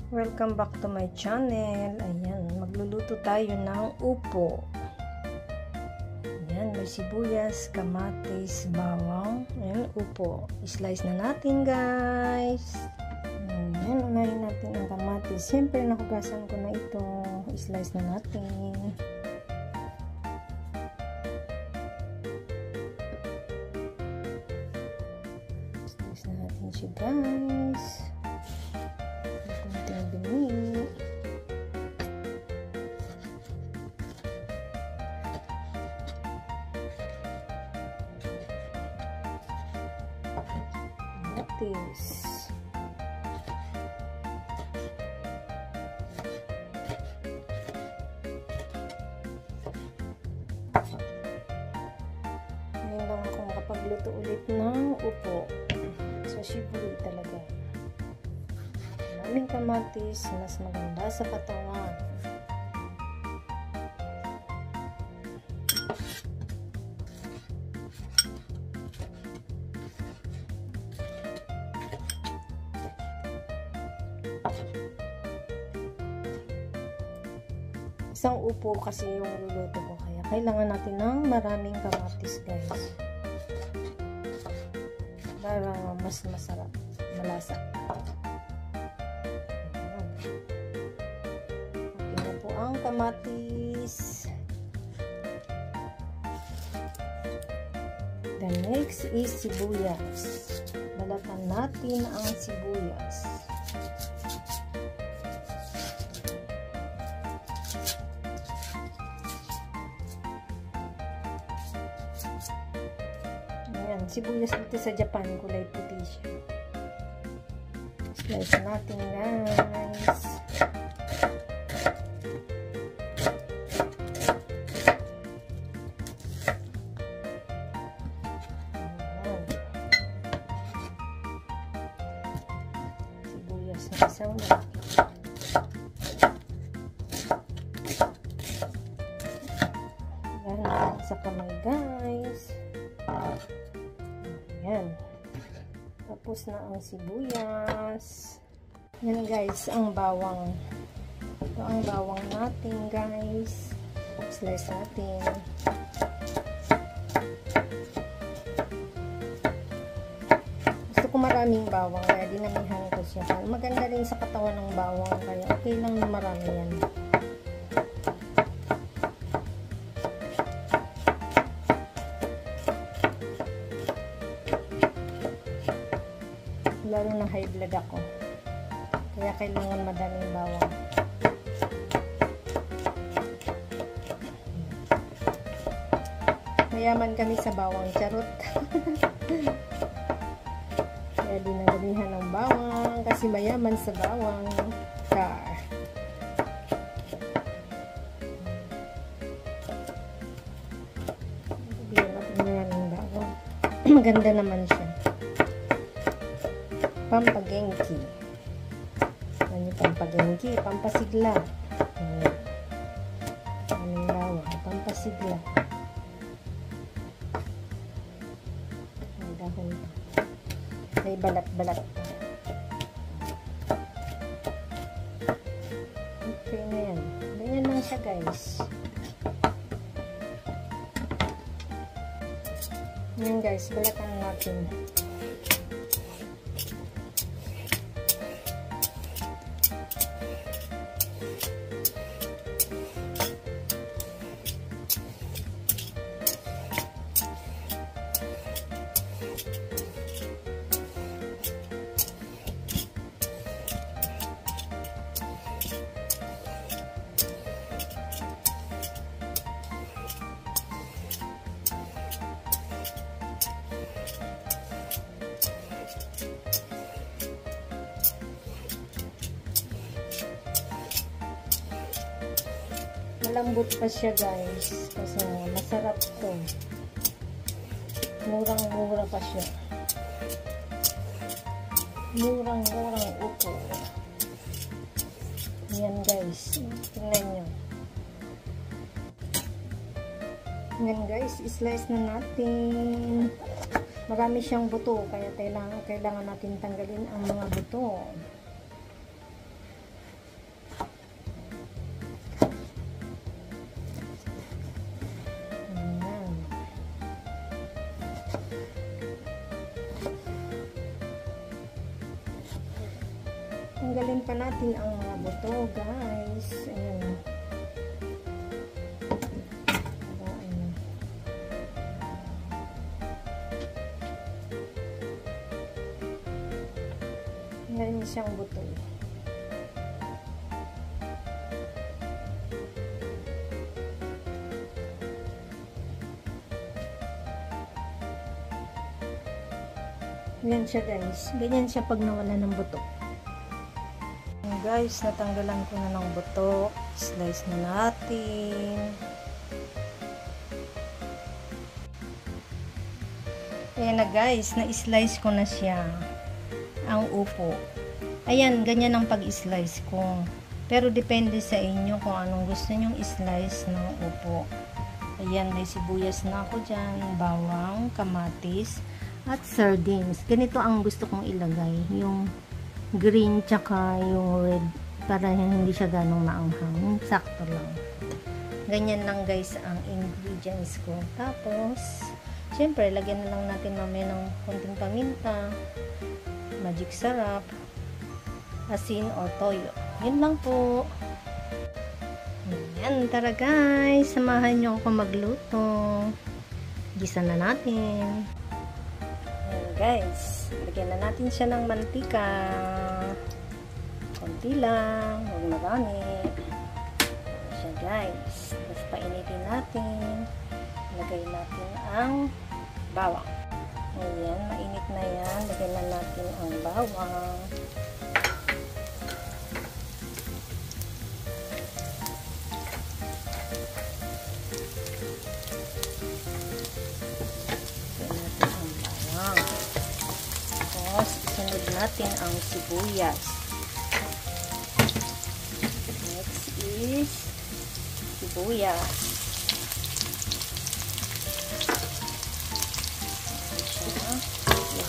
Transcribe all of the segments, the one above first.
Welcome back to my channel. Ayan, magluluto tayo ng upo. Ayan, may sibuyas, kamatis, bawang. Ayan, upo. Slice na natin, guys. Ayan, unahin natin ang kamatis. Siyempre, nakugasan ko na ito. Slice na natin. Slice na natin siya, guys. Dumi. Kamatis. Ngayon lang ako makapagluto ulit ng upo. So, sibuyas talaga. Maraming kamatis, mas maganda sa katawan. Isang upo kasi yung luluto ko, kaya kailangan natin ng maraming kamatis, guys, para mas masarap, malasa. Ang kamatis. The next is sibuyas. Balatan natin ang sibuyas. Ayan, sibuyas dito sa Japan, kulay puti siya. Slice natin, guys. Isang laki. Yan, sa kamay, guys. Ayan. Tapos na ang sibuyas. Yan, guys, ang bawang. Ito ang bawang natin, guys. Slice natin. Kung maraming bawang, kaya dinamihan ko siya. Maganda rin sa katawan ng bawang, kaya okay lang na marami yan. Lalo na high blood ako, kaya kailangan madaming bawang. Mayaman kami sa bawang, charot. Kaya dinagamihan ng bawang kasi mayaman sa bawang. Char. Maraming bawang. Maganda naman siya. Pampagengki. Ano yung pampagengki? Pampasigla. Maraming bawang. Pampasigla. Ang dahon pa. May balat-balat pa. Okay na yan. Ganyan lang siya, guys. Yan, guys. Balatan natin. Malambot pa siya, guys, kasi masarap to. Murang-mura pa siya. Murang-murang upo. Yan, guys, tingnan nyo. Yan, guys, slice na natin. Marami siyang buto, kaya kailangan natin tanggalin ang mga buto. Tanggalin pa natin ang mga buto, guys. Ayan. Ngayon siyang buto. Ganyan siya, guys. Ganyan siya pag nawala ng buto. Guys, natanggalan ko na ng buto. Slice na natin. Ayan na, guys. Na-slice ko na siya. Ang upo. Ayan, ganyan ang pag-slice ko. Pero depende sa inyo kung anong gusto nyong slice ng upo. Ayan, may sibuyas na ako dyan. Bawang, kamatis, at sardines. Ganito ang gusto kong ilagay. Yung green tsaka yung red. Para hindi siya ganong maanghang. Sakto lang. Ganyan lang, guys, ang ingredients ko. Tapos, syempre, lagyan na lang natin mamaya ng konting paminta, magic sarap, asin o toyo. Yun lang po. Ayan, tara guys. Samahan nyo ako magluto. Gisa na natin. Ayan guys. Lagyan na natin siya ng mantika. Konti lang. Huwag marami. Ayan siya guys. Tapos painitin natin. Lagay natin ang bawang. Ayan, mainit na yan. Lagyan na natin ang bawang. Lagyan natin ang bawang. Tapos, isunod natin ang sibuyas. Next is sibuyas.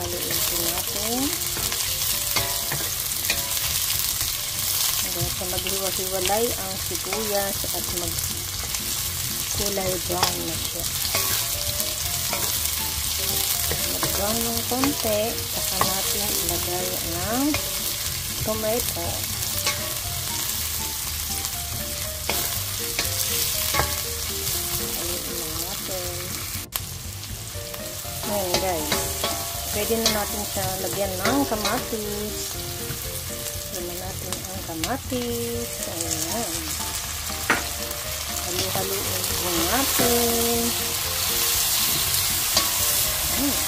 Haluin po natin. Hanggang sa maghiwa-hiwalay ang sibuyas at magkulay brown na siya. Mag-brown ng konti, saka natin ilagay ng tomato. Haluin lang natin. Ngayon guys, pwede na natin siya lagyan ng kamatis. Lagyan natin ang kamatis. Ayan. Halu-haluin po natin. Ayan.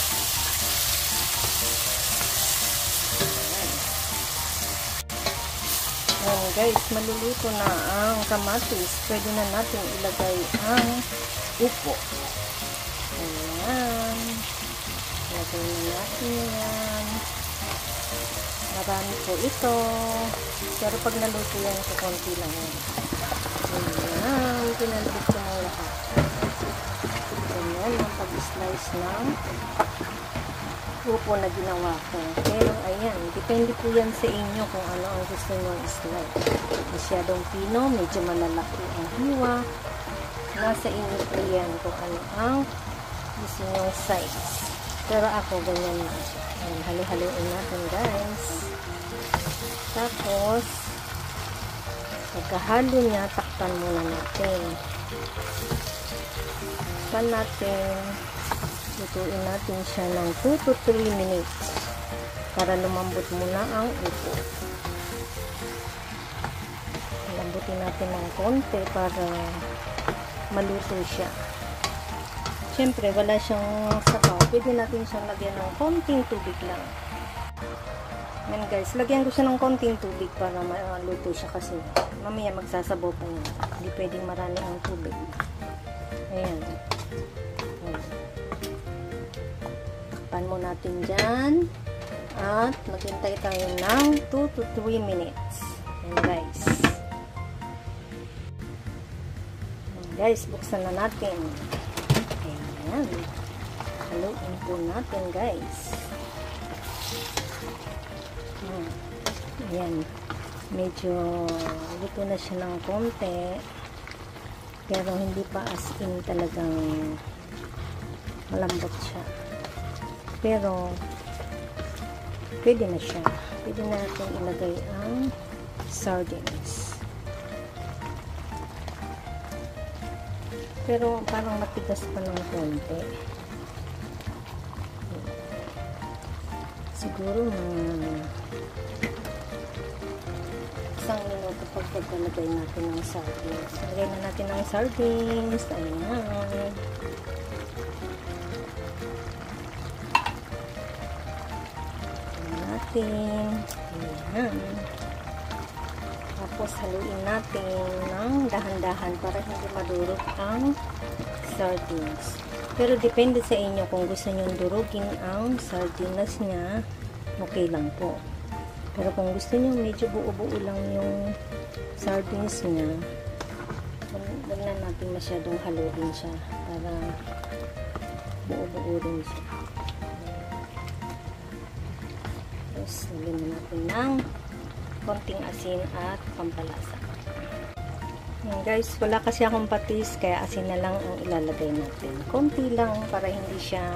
Ayan guys, maluluto na ang kamatis. Pwede na natin ilagay ang upo. Ayan. Lagay na natin yan. Marami po ito. Pero pag naluto yan, so konti lang yan. Ayan. Pinalabit ko na lahat. Ganyan ang pag-slice ng upo na ginawa ko. Pero ayan, depende po yan sa inyo kung ano ang gusto nyo i-slice. Masyadong pino, medyo malalaki ang hiwa. Nasa inyo po yan kung ano ang gusto nyo size. Pero ako, ganyan na. Ayan, halo-haloin natin guys. Tapos, pagkahalo niya, takpan muna natin. Takpan natin. Lutuin natin siya ng 2 to 3 minutes. Para lumambot muna ang upo. Lambutin natin ng konti para maluto siya. Siyempre, wala siyang sabaw. Pwede natin siyang lagyan ng konting tubig lang. Yan guys, lagyan ko siya ng konting tubig para maluto siya kasi mamaya magsasabaw pa yun. Hindi pwedeng marami ang tubig. Ayan. Takpan mo natin dyan. At maghintay tayo ng 2 to 3 minutes. Ayan guys. Ayan guys, buksan na natin. Ayan. Haluin po natin guys. Ayan. Medyo luto na siya ng konti. Pero hindi pa as in talagang malambot siya. Pero pwede na siya. pwede natin ilagay ang sardines. Pero parang matigas pa ng konti. Siguro isang minuto pagkalagay natin ng sardines. Lagay na natin ng sardines. Ayan. Ayan. Tapos haluin natin ng dahan-dahan para hindi madurog ang sardines. Pero depende sa inyo kung gusto nyo durugin ang sardines niya, okay lang po. Pero kung gusto nyo medyo buo-buo lang yung sardines niya, huwag na natin masyadong haluin siya para buo-buo rin siya. Tapos lagyan natin ng konting asin at pampalasa. Yan guys, wala kasi akong patis kaya asin na lang ang ilalagay natin. Konti lang para hindi siya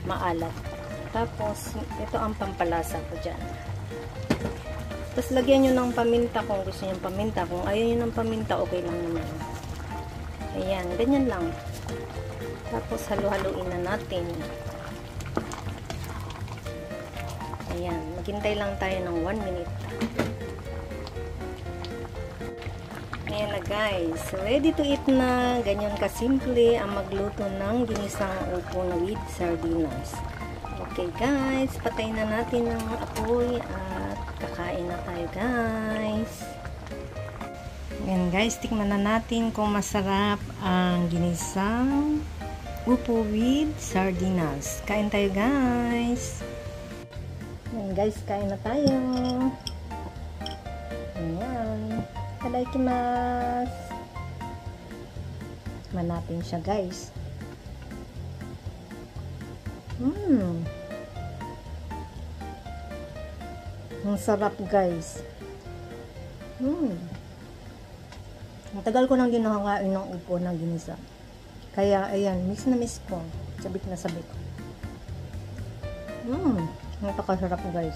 maalat. Tapos ito ang pampalasa ko dyan. Tapos lagyan nyo ng paminta kung gusto nyo ng paminta. Kung ayaw nyo ng paminta, okay lang naman. Ayan, ganyan lang. Tapos halu-haluin na natin. Ayan, maghintay lang tayo ng 1 minute. Ayan na guys, ready to eat na. Ganyan kasimple ang magluto ng ginisang upo na with sardinas. Okay guys, patayin na natin ang apoy at kakain na tayo guys. Ayan guys, tikman na natin kung masarap ang ginisang upo with sardinas. Kain tayo guys. Ayan guys, kain na tayo. Ayan. Itadakimasu. Manapin siya guys. Ang sarap guys. Matagal ko nang ginakain ng upo na ginisa. Kaya ayan, miss na miss ko. Sabik na sabik. Napakasarap guys.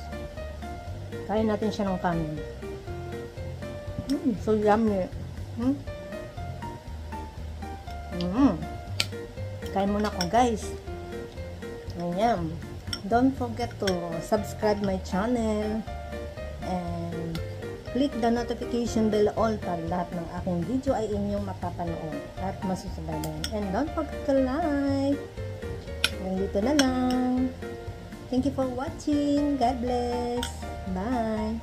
Kain natin siya ng kanin. So yummy. Kain muna ko guys. Ayan. Don't forget to subscribe my channel and click the notification bell all para lahat ng aking video ay inyong mapapanood at masusubaybayan. And don't forget to like. Nandito na lang. Thank you for watching. God bless. Bye.